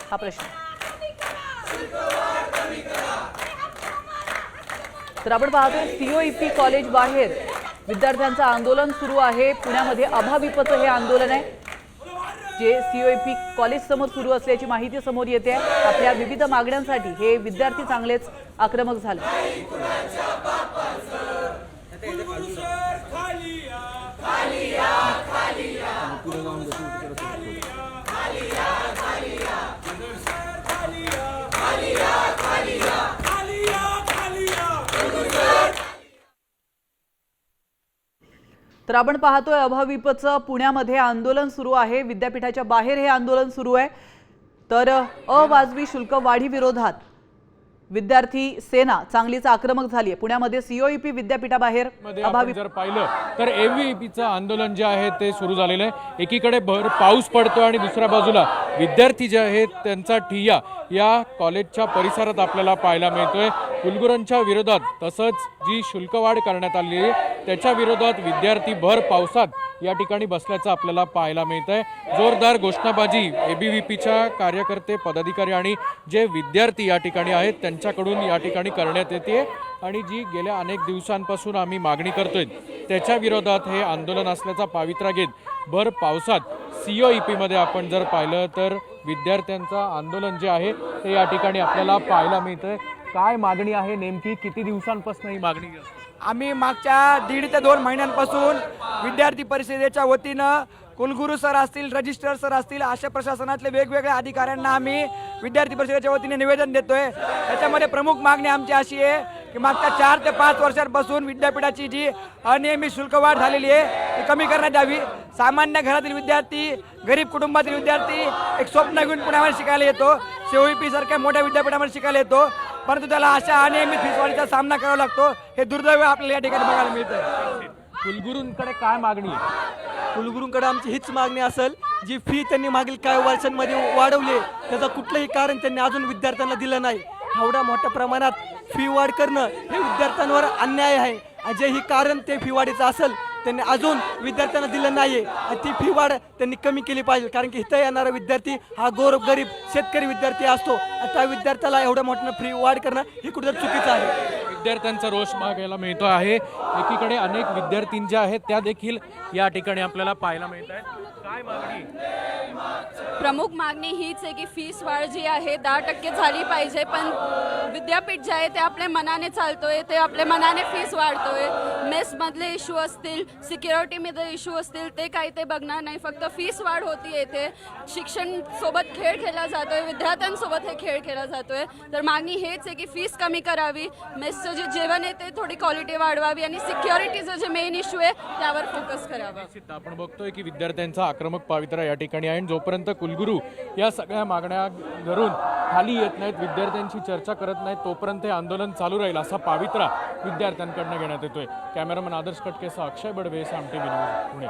हा प्रश्न। तर आपण पाहतोय सीओईपी कॉलेज बाहेर विद्यार्थ्यांचं आंदोलन सुरू आहे। पुण्यामध्ये अभाविपचं हे आंदोलन आहे जे सीओईपी कॉलेज समोर सुरू असल्याची माहिती समोर येते आहे। आपल्या विविध मागण्यांसाठी हे विद्यार्थी चांगलेच आक्रमक झाले। तर आपण पाहतोय अभाविपचं पुण्यामध्ये आंदोलन सुरू आहे। विद्यापीठाच्या बाहेर हे आंदोलन सुरू आहे। तर अवाजवी शुल्क वाढी विरोधात विद्यार्थी सेना चांगलीच आक्रमक झाली आहे। पुण्यामध्ये सीओईपी विद्यापीठाबाहेर अभाविप जर पाहिलं तर एबीव्हीपीचं आंदोलन जे आहे ते सुरू झालेलं आहे। एकीकडे भर पाऊस पडतो आणि दुसऱ्या बाजूला विद्यार्थी जे आहेत त्यांचा ठिय्या या कॉलेजच्या परिसरात आपल्याला पाहायला मिळतोय। कुलगुरूंच्या विरोधात तसंच जी शुल्कवाढ करण्यात आली आहे त्याच्या विरोधात विद्यार्थी भर पावसात या ठिकाणी बसल्याचं आपल्याला पाहायला मिळतंय। जोरदार घोषणाबाजी एबीव्हीपीच्या कार्यकर्ते पदाधिकारी आणि जे विद्यार्थी या ठिकाणी आहेत त्यांच्याकडून या ठिकाणी करण्यात येते आणि जी गेल्या अनेक दिवसांपासून आम्ही मागणी करतोय त्याच्या विरोधात हे आंदोलन असल्याचा पावित्रा घेत भर पावसात सीओईपीमध्ये आपण जर पाहिलं तर विद्यार्थ्यांचं आंदोलन जे आहे ते या ठिकाणी आपल्याला पाहायला मिळतंय। काय मागणी आहे नेमकी, किती दिवसांपासून ही मागणी? आम्ही मागच्या 1.5 ते 2 महिन्यांपासून विद्यार्थी परिषदेच्या वतीनं कुलगुरू सर असतील, रजिस्ट्रार सर असतील, अशा प्रशासनातले वेगवेगळ्या अधिकाऱ्यांना आम्ही विद्यार्थी परिषदेच्या वतीने निवेदन देतोय। त्याच्यामध्ये प्रमुख मागणी आमची अशी आहे की मागच्या 4 ते 5 वर्षांपासून विद्यापीठाची जी अनियमित शुल्कवाढ झालेली आहे ती कमी करण्यात यावी। सामान्य घरातील विद्यार्थी, गरीब कुटुंबातील विद्यार्थी एक स्वप्न घेऊन पुण्यामध्ये शिकायला येतो, सीओईपी सारख्या मोठ्या विद्यापीठामध्ये शिकायला येतो, परंतु त्याला अशा अनियमित फीसवाढीचा सामना करावा लागतो। हे दुर्दैव आपल्याला या ठिकाणी बघायला मिळतं। कुलगुरूंकडे काय मागणी आहे? कुलगुरूंकडे आमची हीच मागणी असेल, जी फी त्यांनी मागील काही वर्षांमध्ये वाढवली त्याचं कुठलंही कारण त्यांनी अजून विद्यार्थ्यांना दिलं नाही। एवढ्या मोठ्या प्रमाणात फी वाढ करणं हे विद्यार्थ्यांवर अन्याय आहे। जे ही कारण ते फी वाढीचं असेल त्यांनी अजून विद्यार्थ्यांना दिलं नाही आणि ती फी वाढ त्यांनी कमी केली पाहिजे, कारण की इथं येणारा विद्यार्थी हा गरीब शेतकरी विद्यार्थी असतो आणि त्या विद्यार्थ्याला एवढ्या मोठ्या फी वाढ करणं हे कुठेतरी चुकीचं आहे। विद्यार्थ्यांचा रोष बघायला मिळतो आहे। एकीकडे अनेक विद्यार्थी ज्या आहेत त्या देखील या ठिकाणी आपल्याला पाहायला मिळत आहेत। काय मागणी? प्रमुख मागणी हीच आहे की फीस वाढ जी आहे 10% झाली पाहिजे, पण विद्यापीठ जे आहे ते आपल्या मनाने चालतोय, ते आपल्या मनाने फीस वाढतोय। मेसमधले इश्यू असतील, सिक्युरिटीमध्ये इश्यू असतील, ते काही ते बघणार नाही, फक्त फीस वाढ होती येते। शिक्षण सोबत खेळ खेळला जातोय, विद्यार्थ्यांसोबत हे खेळ खेळला जातोय। तर मागणी हेच आहे की फीस कमी करावी, मेसचं जे जेवण आहे ते थोडी क्वालिटी वाढवावी आणि सिक्युरिटीचं जे मेन इश्यू आहे त्यावर फोकस करावा। आपण बघतोय की विद्यार्थ्यांचा आक्रमक पावित्रा या ठिकाणी आहे। जोपर्यंत कुलगुरू या सगळ्या मागण्या धरून खाली येत नाहीत, विद्यार्थ्यांची चर्चा करत नाहीत, तोपर्यंत हे आंदोलन चालू राहील असा पावित्रा विद्यार्थ्यांकडून घेण्यात येतोय। कॅमेरामन आदर्श कटकेसह अक्षय बडवे, साम टीव्ही न्यूज, पुणे।